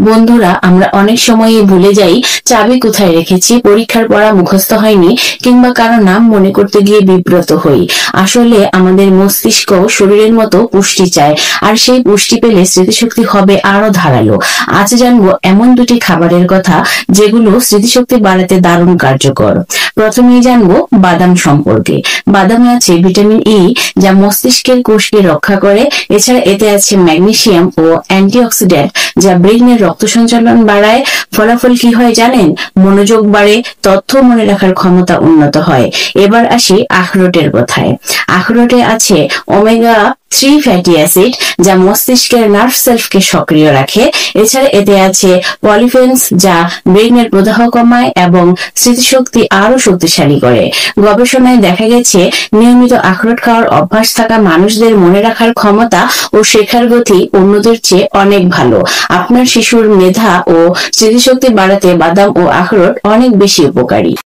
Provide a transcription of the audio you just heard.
বন্ধুরা, আমরা অনেক সময়ই ভুলে যাই চাবি কোথায় রেখেছি, পরীক্ষার পড়া মুখস্থ হয়নি কিংবা কারো নাম মনে করতে গিয়ে বিব্রত হই। আসলে আমাদের মস্তিষ্ক শরীরের মতো পুষ্টি চায়, আর সেই পুষ্টি পেলে স্মৃতিশক্তি হবে আরো ধারালো। আজ জানবো এমন দুটি খাবারের কথা যেগুলো স্মৃতিশক্তি বাড়াতে দারুণ কার্যকর। প্রথমেই জানবো বাদাম সম্পর্কে। বাদামে আছে ভিটামিন ই, যা মস্তিষ্কের কোষকে রক্ষা করে। এছাড়া এতে আছে ম্যাগনেসিয়াম ও অ্যান্টিঅক্সিডেন্ট, যা ব্রেইনের রক্ত সঞ্চালন বাড়ায়। ফলাফল কি হয় জানেন? মনোযোগ বাড়ে, তথ্য মনে রাখার ক্ষমতা উন্নত হয়। এবার আসি আখরোটের কথায়। আখরোটে আছে ওমেগা-3 ফ্যাটি অ্যাসিড, যা মস্তিষ্কের নার্ভ সেলকে সক্রিয় রাখে। এছাড়া এতে আছে পলিফেনস, যা ব্রেইনের প্রদাহ কমায় এবং স্মৃতিশক্তি আরো শক্তিশালী করে। গবেষণায় দেখা গেছে নিয়মিত আখরোট খাওয়ার অভ্যাস থাকা মানুষদের মনে রাখার ক্ষমতা ও শেখার গতি অন্যদের চেয়ে অনেক ভালো। আপনার শিশুর মেধা ও স্মৃতিশক্তি বাড়াতে বাদাম ও আখরোট অনেক বেশি উপকারী।